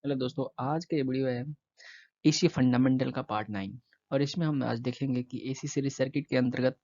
Hello दोस्तों, आज का ये वीडियो है एसी फंडामेंटल का पार्ट 9। और इसमें हम आज देखेंगे कि एसी सीरीज सर्किट के अंतर्गत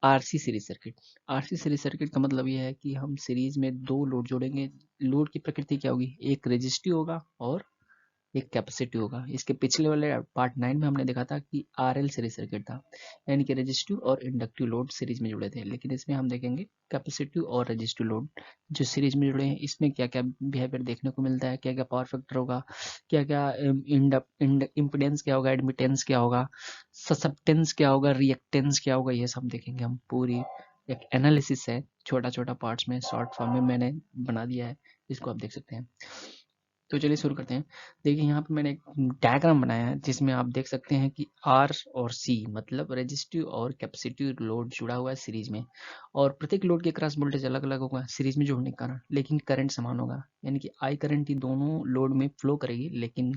RC series circuit. RC series circuit का मतलब यह है कि हम सीरीज में दो लोड जोड़ेंगे। लोड की प्रकृति क्या होगी, एक रेजिस्टिव होगा और एक कैपेसिटिव होगा। इसके पिछले वाले पार्ट 9 में हमने देखा था कि आरएल सीरीज सर्किट था, यानी कि रेजिस्टिव और इंडक्टिव लोड सीरीज में जुड़े थे। लेकिन इसमें हम देखेंगे कैपेसिटिव और रेजिस्टिव लोड जो सीरीज में जुड़े हैं, इसमें क्या क्या बिहेवियर देखने को मिलता है, क्या क्या पावर फैक्टर होगा, क्या क्या इम्पिडेंस क्या होगा, एडमिटेंस क्या होगा, ससेप्टेंस क्या होगा, रिएक्टेंस क्या होगा, ये सब देखेंगे हम। पूरी एक एनालिसिस है, छोटा छोटा पार्ट्स में शॉर्ट फॉर्म में मैंने बना दिया है, इसको आप देख सकते हैं। तो चलिए शुरू करते हैं। देखिए यहाँ पे मैंने एक डायग्राम बनाया है जिसमें आप देख सकते हैं कि आर और सी मतलब रेजिस्टिव और कैपेसिटिव लोड जुड़ा हुआ है सीरीज में। और प्रत्येक लोड के क्रॉस वोल्टेज अलग अलग होगा सीरीज में जोड़ने के कारण, लेकिन करंट समान होगा। यानी कि आई करंट ही दोनों लोड में फ्लो करेगी, लेकिन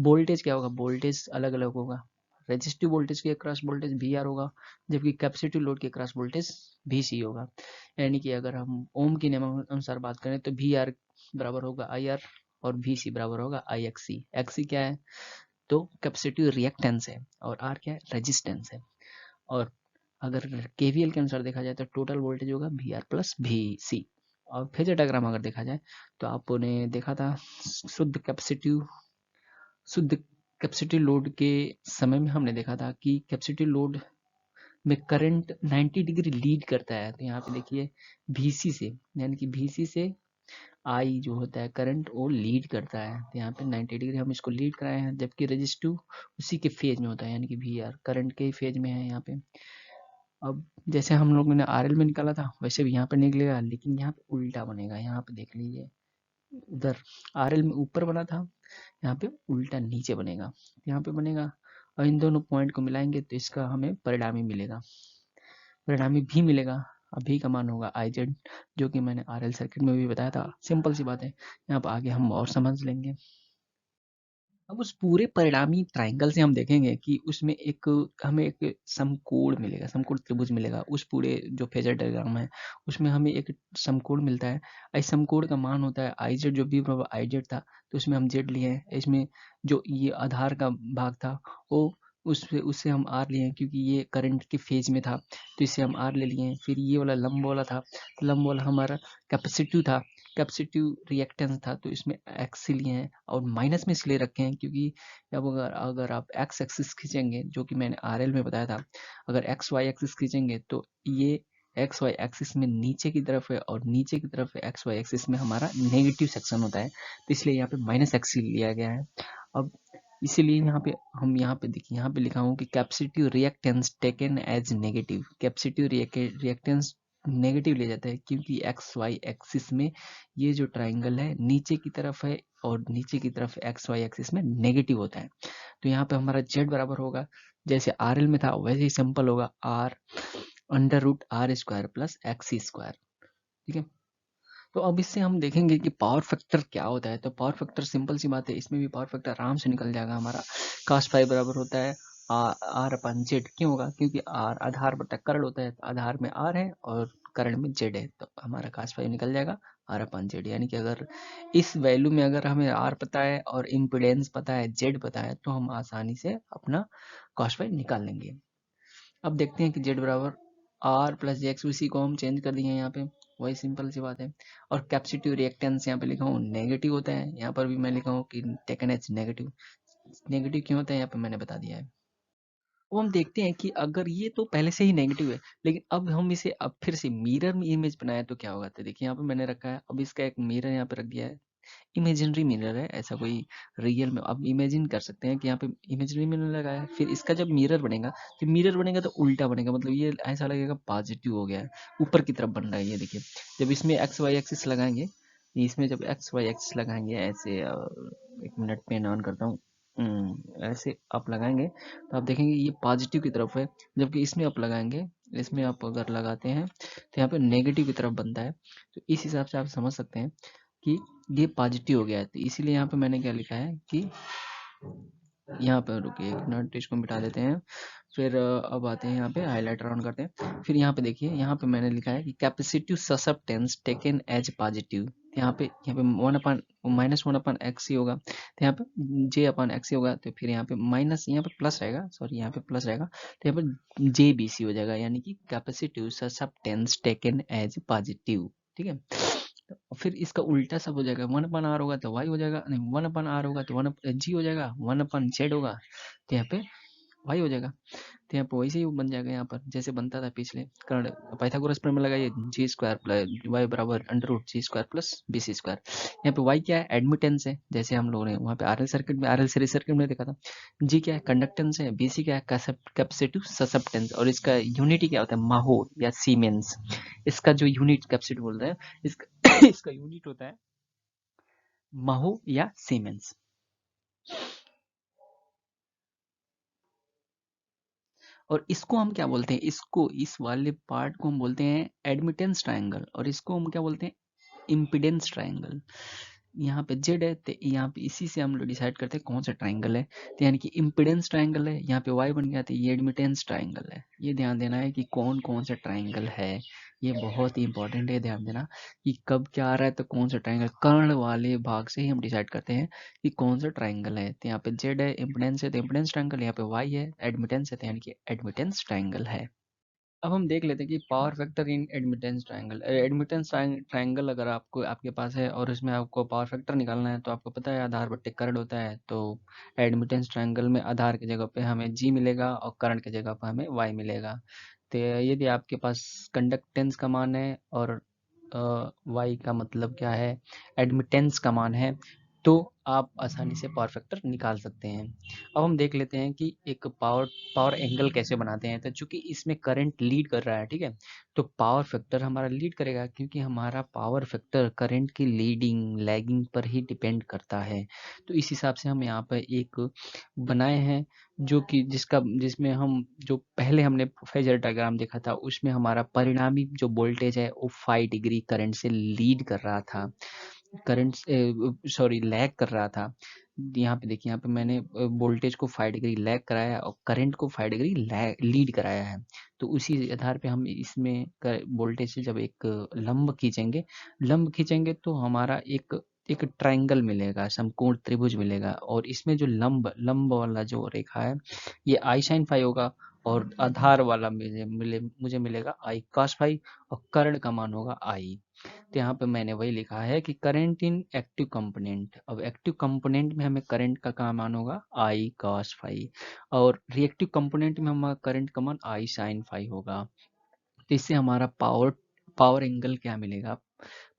वोल्टेज क्या होगा, वोल्टेज अलग अलग होगा। रेजिस्टिव वोल्टेज के क्रॉस वोल्टेज वी आर होगा, जबकि कैपेसिटिव लोड के क्रॉस वोल्टेज वी सी होगा। यानी कि अगर हम ओम के नियम अनुसार बात करें तो वी आर बराबर होगा आई आर और वी सी बराबर होगा आई एक्स सी। एक्स सी क्या है, तो कैपेसिटिव रिएक्टेंस है, और आर क्या है, रेजिस्टेंस है। और अगर केवीएल के अनुसार देखा जाए तो टोटल वोल्टेज होगा वी आर प्लस वी सी। और फेजर डायग्राम अगर देखा जाए तो आपने देखा था शुद्ध कैपेसिटिव लोड के समय में हमने देखा था कि कैपेसिटिव लोड में करंट 90 डिग्री लीड करता है। तो यहाँ पे देखिए VC से, यानी कि VC से आई जो होता है करंट वो लीड करता है। तो यहाँ पे 90 डिग्री हम इसको लीड कराए हैं, जबकि रेजिस्टिव उसी के फेज में होता है, यानी कि VR करंट के फेज में है यहाँ पे। अब जैसे हम लोगों ने RL में निकाला था वैसे भी यहाँ पे निकलेगा, लेकिन यहाँ पे उल्टा बनेगा। यहाँ पे देख लीजिए, उधर RL में ऊपर बना था, यहाँ पे उल्टा नीचे बनेगा। यहाँ पे बनेगा और इन दोनों पॉइंट को मिलाएंगे तो इसका हमें परिणामी मिलेगा। परिणामी भी मिलेगा। अभी का मान होगा आई जेड, जो कि मैंने RL सर्किट में भी बताया था। सिंपल सी बात है, यहाँ पर आगे हम और समझ लेंगे। अब उस पूरे परिणामी ट्राइंगल से हम देखेंगे कि उसमें एक हमें एक समकोण मिलेगा, समकोण त्रिभुज मिलेगा। उस पूरे जो फेजर डायग्राम है उसमें हमें एक समकोण मिलता है। इस समकोण का मान होता है आई जेड, जो भी बराबर आई जेड था तो उसमें हम जेड लिए हैं। इसमें जो ये आधार का भाग था वो उससे हम आर लिए हैं, क्योंकि ये करंट के फेज में था तो इससे हम आर ले लिए हैं। फिर ये वाला लंब वाला था, तो लंब वाला हमारा कैपेसिटिव था, कैपेसिटिव रिएक्टेंस था, तो इसमें एक्स लिए हैं। और माइनस में इसलिए रखे हैं क्योंकि अब अगर आप एक्स एक्सिस खींचेंगे, जो कि मैंने RL में बताया था, अगर एक्स वाई एक्सिस खींचेंगे तो ये एक्स वाई एक्सिस में नीचे की तरफ है, और नीचे की तरफ एक्स वाई एक्सिस में हमारा नेगेटिव सेक्शन होता है, तो इसलिए यहाँ पे माइनस एक्स लिया गया है। अब इसीलिए यहाँ पे देखिए, यहाँ पे लिखा हूँ कि capacitive reactance taken as negative. Capacitive reactance negative ले जाता है क्योंकि एक्स वाई एक्सिस में ये जो ट्राइंगल है नीचे की तरफ है, और नीचे की तरफ एक्स वाई एक्सिस में नेगेटिव होता है। तो यहाँ पे हमारा जेड बराबर होगा, जैसे RL में था वैसे ही सिंपल होगा, R under root R square plus X square. ठीक है। तो अब इससे हम देखेंगे कि पावर फैक्टर क्या होता है। तो पावर फैक्टर सिंपल सी बात है, इसमें भी पावर फैक्टर आराम से निकल जाएगा हमारा। cos फाई बराबर होता है आर अपन जेड। क्यों होगा, क्योंकि आर आधार बटा करंट होता है, तो आधार में आर है और करंट में जेड है, तो हमारा cos फाई निकल जाएगा आर अपन जेड। यानी कि अगर इस वैल्यू में अगर हमें आर पता है और इम्पिडेंस पता है, जेड पता है, तो हम आसानी से अपना cos फाई निकाल लेंगे। अब देखते हैं कि जेड बराबर आर प्लस एक्स, उसी को हम चेंज कर दिए यहाँ पे, वही सिंपल सी बात है। और कैपेसिटिव रिएक्टेंस यहाँ पे लिखा हूँ नेगेटिव होता है, यहाँ पर भी मैं लिखा हूँ कि टेकन एज नेगेटिव। नेगेटिव क्यों होता है यहाँ पे मैंने बता दिया है। अब हम देखते हैं कि अगर ये तो पहले से ही नेगेटिव है, लेकिन अब हम इसे अब फिर से मिरर में इमेज बनाया तो क्या होगा। तो देखिए यहाँ पे मैंने रखा है, अब इसका एक मिरर यहाँ पे रख दिया है। इमेजिनरी मिरर है, ऐसा कोई रियल में आप इमेजिन कर सकते हैं कि यहाँ पे इमेजिनरी मिरर लगा है। फिर इसका जब मिरर बनेगा तो मिरर बनेगा तो उल्टा बनेगा, मतलब ये ऐसा लगेगा पॉजिटिव हो गया है, ऊपर की तरफ बन रहा है। ये देखिए, जब इसमें एक्स वाई एक्सिस लगाएंगे, इसमें जब एक्स वाई एक्सिस लगाएंगे ऐसे, एक मिनट पेन ऑन करता हूँ। ऐसे आप लगाएंगे तो आप देखेंगे ये पॉजिटिव की तरफ है, जबकि इसमें आप लगाएंगे, इसमें आप अगर लगाते हैं तो यहाँ पे नेगेटिव की तरफ बनता है। तो इस हिसाब से आप समझ सकते हैं कि ये पॉजिटिव हो गया है। तो इसीलिए यहाँ पे मैंने क्या लिखा है कि यहाँ पे रुकिए एक मिनट, इसको मिटा देते हैं। फिर अब आते हैं यहाँ पे, हाईलाइटर ऑन करते हैं। फिर यहाँ पे देखिए, यहाँ पे मैंने लिखा है कि capacitive susceptance taken as positive. यहाँ पे 1 माइनस 1/x ही होगा, तो यहाँ पे j/x ही होगा, तो फिर यहाँ पे माइनस, यहाँ पे प्लस रहेगा, सॉरी यहाँ पे प्लस रहेगा, तो यहाँ पे jbc हो जाएगा, यानी कि capacitive susceptance taken as positive. ठीक है, तो फिर इसका उल्टा सब हो जाएगा, 1/r होगा तो y हो जाएगा, नहीं 1/r होगा तो 1g हो जाएगा, 1/z होगा तो यहाँ पे y हो जाएगा। तो यहाँ पे वैसे ही बन जाएगा, यहाँ पर जैसे बनता था पिछले कर्ण पाइथागोरस प्रमेय लगाइए, जी स्क्वायर प्लस वाई बराबर under root G square plus B C square. यहाँ पे वाई क्या है, एडमिटेंस है, जैसे हम लोगों ने वहाँ पे आरएल सर्किट में, आरएल सीरीज सर्किट में देखा था। जी क्या है, कंडक्टेंस है। बी सी क्या है, कैपेसिटिव ससेप्टेंस, और इसका यूनिट क्या होता है, माहो या सीमेंस। इसका जो यूनिट कैपेसिटिव बोलते हैं, इसका इसका यूनिट होता है माहो या सीमेंस। और इसको हम क्या बोलते हैं, इसको, इस वाले पार्ट को हम बोलते हैं एडमिटेंस ट्रायंगल, और इसको हम क्या बोलते हैं, इम्पीडेंस ट्रायंगल। यहाँ पे जेड है, तो यहाँ पे इसी से हम लोग डिसाइड करते हैं कौन सा ट्रायंगल है। तो यानी कि इम्पीडेंस ट्रायंगल है, यहाँ पे वाई बन गया, तो ये एडमिटेंस ट्रायंगल है। ये ध्यान देना है कि कौन कौन सा ट्रायंगल है, ये बहुत ही इंपॉर्टेंट है, ध्यान देना कि कब क्या आ रहा है, तो कौन सा ट्रायंगल, कर्ण वाले भाग से ही हम डिसाइड करते हैं कि कौन सा ट्रायंगल है। तो यहाँ पे जेड है, इम्पीडेंस है तो इम्पीडेंस ट्रायंगल, यहाँ पे वाई है, एडमिटेंस है तो यानी कि एडमिटेंस ट्रायंगल है। अब हम देख लेते हैं कि power factor in admittance triangle. Admittance triangle अगर आपको, आपके पास है और इसमें आपको पावर फैक्टर निकालना है, तो आपको पता है आधार बट्टे करंट होता है। तो एडमिटेंस ट्रायंगल में आधार की जगह पे हमें जी मिलेगा और करंट की जगह पे हमें वाई मिलेगा। तो यदि आपके पास कंडक्टेंस का मान है और वाई का मतलब क्या है, एडमिटेंस का मान है, तो आप आसानी से पावर फैक्टर निकाल सकते हैं। अब हम देख लेते हैं कि एक पावर पावर एंगल कैसे बनाते हैं। तो चूंकि इसमें करंट लीड कर रहा है, ठीक है, तो पावर फैक्टर हमारा लीड करेगा, क्योंकि हमारा पावर फैक्टर करंट की लीडिंग लैगिंग पर ही डिपेंड करता है। तो इस हिसाब से हम यहाँ पर एक बनाए हैं, जो कि जिसमें हम, जो पहले हमने फेजर डायग्राम देखा था, उसमें हमारा परिणामी जो वोल्टेज है वो 5 डिग्री करंट से लीड कर रहा था, करंट सॉरी लैग कर रहा था। यहाँ पे देखिए, यहाँ पे मैंने वोल्टेज को 5 डिग्री लैग कराया और करंट को 5 डिग्री लीड कराया है। तो उसी आधार पे हम इसमें वोल्टेज से जब एक लंब खींचेंगे तो हमारा एक एक ट्रायंगल मिलेगा, समकोण त्रिभुज मिलेगा, और इसमें जो लंब लंब वाला जो रेखा है, ये आई साइन फाई होगा, और आधार वाला मुझे मिलेगा आई कॉस फाई, और कर्ण का मान होगा आई। तो यहाँ पे मैंने वही लिखा है कि करंट इन एक्टिव कंपोनेंट। अब एक्टिव कंपोनेंट में हमें करंट का क्या मान होगा, आई कॉस फाई, और रिएक्टिव कंपोनेंट में हमारा करंट का मान आई साइन फाई होगा। तो इससे हमारा पावर पावर एंगल क्या मिलेगा,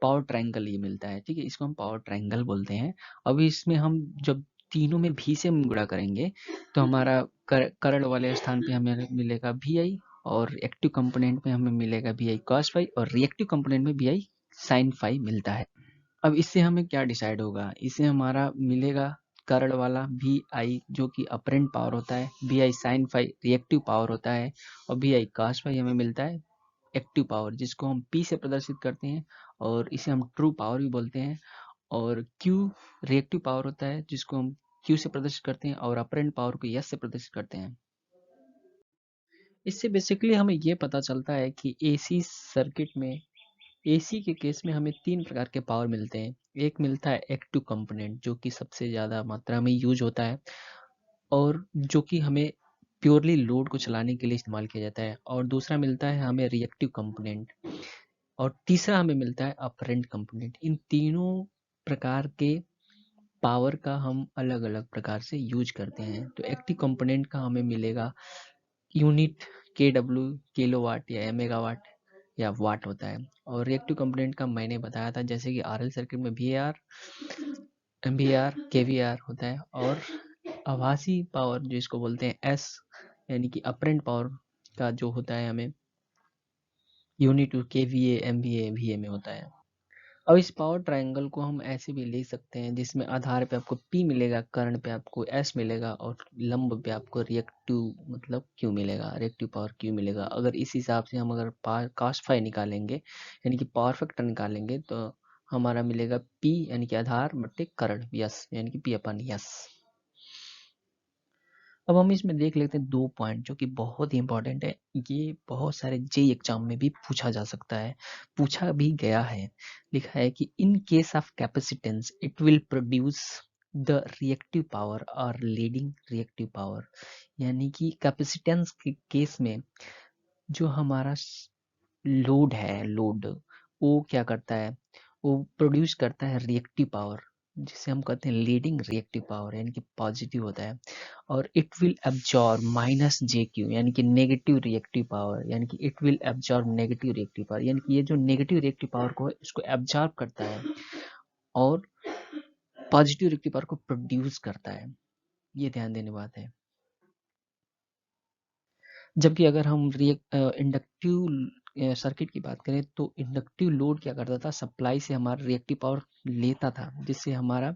पावर ट्रायंगल ये मिलता है। ठीक है, इसको हम पावर ट्रायंगल बोलते हैं। अब इसमें हम जब तीनों में भी से गुणा करेंगे, तो हमारा करंट वाले स्थान पे हमें मिलेगा वी आई, और एक्टिव कंपोनेंट में हमें मिलेगा वी आई कॉस फाई, और रिएक्टिव कंपोनेंट में वी आई साइन फाई मिलता है। अब इससे हमें क्या डिसाइड होगा, इससे हमारा मिलेगा करंट वाला वी आई, जो कि अपरेंट पावर होता है, V I sine phi reactive power होता है, और वी आई कॉस फाई हमें मिलता है एक्टिव पावर, जिसको हम P से प्रदर्शित करते हैं, और इसे हम ट्रू पावर भी बोलते हैं। और Q रिएक्टिव पावर होता है, जिसको हम Q से प्रदर्शित करते हैं, और अपरेंट पावर को S से प्रदर्शित करते हैं। इससे बेसिकली हमें ये पता चलता है कि AC सर्किट में, AC के केस में हमें 3 प्रकार के पावर मिलते हैं। एक मिलता है एक्टिव कंपोनेंट, जो कि सबसे ज़्यादा मात्रा में यूज होता है, और जो कि हमें प्योरली लोड को चलाने के लिए इस्तेमाल किया जाता है। और दूसरा मिलता है हमें रिएक्टिव कंपोनेंट, और तीसरा हमें मिलता है अपरेंट कंपोनेंट। इन तीनों प्रकार के पावर का हम अलग अलग प्रकार से यूज करते हैं। तो एक्टिव कंपोनेंट का हमें मिलेगा यूनिट KW, किलोवाट या मेगावाट या वाट होता है। और रिएक्टिव कंपोनेंट का मैंने बताया था, जैसे कि आरएल सर्किट में VAR, MVAR, KVAR होता है। और आभासी पावर जिसको बोलते हैं S, यानी कि अपरेंट पावर का जो होता है हमें यूनिट KVA, MVA, VA में होता है। अब इस पावर ट्रायंगल को हम ऐसे भी लिख सकते हैं, जिसमें आधार पे आपको P मिलेगा, कर्ण पे आपको S मिलेगा, और लंब पे आपको रिएक्टिव मतलब Q मिलेगा, रिएक्टिव पावर Q मिलेगा। अगर इस हिसाब से हम अगर cos फाई निकालेंगे, यानी कि पावर फैक्टर निकालेंगे, तो हमारा मिलेगा P, यानी कि आधार बट्टे कर्ण, यस, यानी कि P/S। अब हम इसमें देख लेते हैं 2 पॉइंट जो कि बहुत ही इंपॉर्टेंट है। ये बहुत सारे जेईई एग्जाम में भी पूछा जा सकता है, पूछा भी गया है। लिखा है कि in case of capacitance it will produce the reactive power और लीडिंग रिएक्टिव पावर। यानी कि कैपेसिटेंस के केस में जो हमारा लोड है, लोड वो क्या करता है, वो प्रोड्यूस करता है रिएक्टिव पावर, जिसे हम कहते हैं लीडिंग रिएक्टिव पावर, यानी कि पॉजिटिव होता है। और it will absorb minus J Q, यानी कि नेगेटिव रिएक्टिव पावर, यानी कि it will absorb negative reactive power, यानी कि ये जो नेगेटिव रिएक्टिव पावर को है इसको एब्जॉर्ब करता है और पॉजिटिव रिएक्टिव पावर को प्रोड्यूस करता है। ये ध्यान देने बात है। जबकि अगर हम इंडक्टिव सर्किट की बात करें तो इंडक्टिव लोड क्या करता था, सप्लाई से हमारा रिएक्टिव पावर लेता था, जिससे हमारा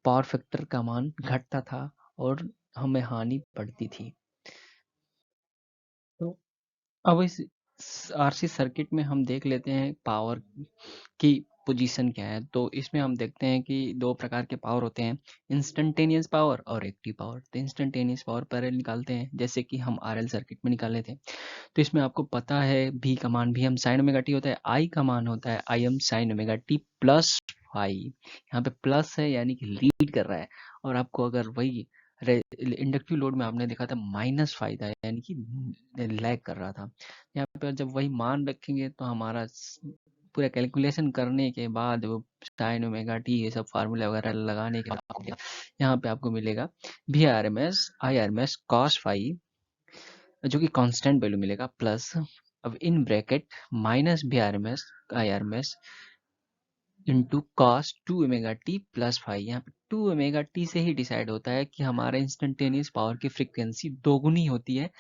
पावर फैक्टर का मान घटता था और हमें हानि पड़ती थी। तो अब इस आरसी सर्किट में हम देख लेते हैं पावर की पोजीशन क्या है। तो इसमें हम देखते हैं कि दो प्रकार के पावर होते हैं, इंस्टेंटेनियस पावर और एक्टिव पावर। तो इंस्टेंटेनियस पावर पहले निकालते हैं, जैसे कि हम आरएल सर्किट में निकाले थे। तो इसमें आपको पता है भी का मान भी हम साइन ओमेगा टी होता है, आई का मान होता है I M sine omega T plus phi. यहाँ पे प्लस है यानी कि लीड कर रहा है, और आपको अगर वही इंडक्टिव लोड में आपने देखा था माइनस फाई था, यानी कि लैग कर रहा था। यहाँ पे जब वही मान रखेंगे तो हमारा पूरा कैलकुलेशन करने के बाद वो साइन ओमेगा टी ये सब फार्मूला वगैरह लगाने के बाद यहाँ पे आपको मिलेगा V R M S I R M S cos phi, जो कि कांस्टेंट वैल्यू मिलेगा, प्लस अब in bracket minus V R M S I R M S into cos two omega T plus five. यहाँ पे to omega T से ही decide होता है कि हमारा इंस्टेंटेनियस पावर की फ्रीक्वेंसी दोगुनी होती है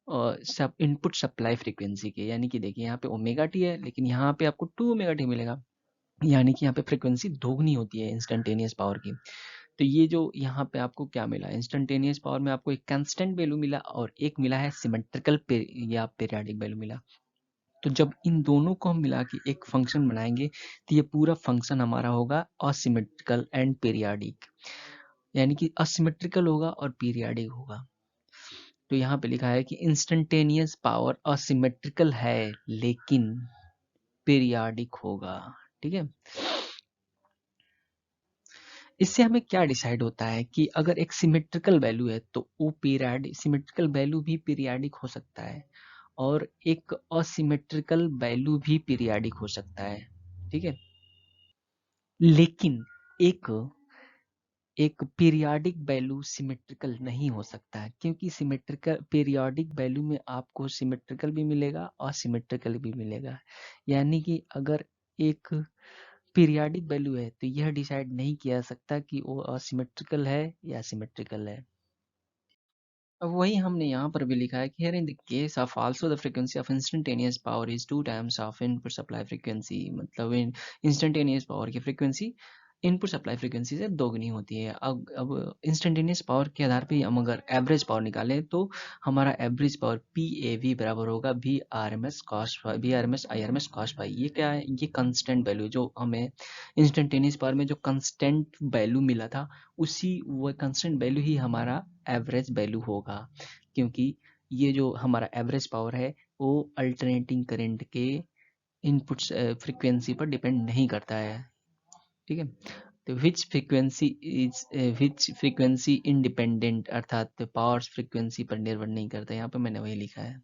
और सब इनपुट सप्लाई फ्रीक्वेंसी के। यानी कि देखिए यहाँ पे ओमेगा टी है लेकिन यहाँ पे आपको टू ओमेगा टी मिलेगा, यानी कि यहाँ पे फ्रीक्वेंसी दोगुनी होती है इंस्टेंटेनियस पावर की। तो ये जो यहाँ पे आपको क्या मिला, इंस्टेंटेनियस पावर में आपको एक कांस्टेंट वैल्यू मिला और एक मिला है सिमेट्रिकल या पीरियाडिक वैल्यू मिला। तो जब इन दोनों को हम मिला के एक फंक्शन बनाएंगे तो ये पूरा फंक्शन हमारा होगा असिमेट्रिकल एंड पीरियाडिक, यानी कि असिमेट्रिकल होगा और पीरियाडिक होगा। तो यहाँ पे लिखा है कि इंस्टेंटेनियस पावर असिमेट्रिकल है लेकिन पीरियाडिक होगा। ठीक है, इससे हमें क्या डिसाइड होता है कि अगर एक सिमेट्रिकल वैल्यू है तो वो पीरियाडिक, सिमेट्रिकल वैल्यू भी पीरियाडिक हो सकता है और एक असिमेट्रिकल वैल्यू भी पीरियाडिक हो सकता है। ठीक है, लेकिन एक एक पीरियाडिक वैल्यू सिमेट्रिकल नहीं हो सकता है, क्योंकि सिमेट्रिकल पीरियाडिक वैल्यू में आपको सिमेट्रिकल भी मिलेगा और सिमेट्रिकल भी मिलेगा। यानी कि अगर एक पीरियाडिक वैल्यू है तो यह डिसाइड नहीं किया जा सकता कि वो असिमेट्रिकल है या सिमेट्रिकल है। अब वही हमने यहाँ पर भी लिखा है कि here in the case of also the frequency of instantaneous power is 2 times of input supply frequency, मतलब इन इंस्टेंटेनियस पावर की फ्रीक्वेंसी इनपुट सप्लाई फ्रीक्वेंसी से दोगुनी होती है। अब इंस्टेंटेनियस पावर के आधार पे हम अगर एवरेज पावर निकालें तो हमारा average power P A V बराबर होगा V R M S cos V R M S I R M S cos phi. ये क्या है, ये कंस्टेंट वैल्यू जो हमें इंस्टेंटेनियस पावर में जो कंस्टेंट वैल्यू मिला था उसी वो कंस्टेंट वैल्यू ही हमारा एवरेज वैल्यू होगा, क्योंकि ये जो हमारा एवरेज पावर है वो अल्टरनेटिंग करंट के इनपुट फ्रीक्वेंसी पर डिपेंड नहीं करता है। ठीक है, तो विच फ्रीक्वेंसी इंडिपेंडेंट, अर्थात पावर्स फ्रीक्वेंसी पर निर्भर नहीं करता। यहाँ पे मैंने वही लिखा है।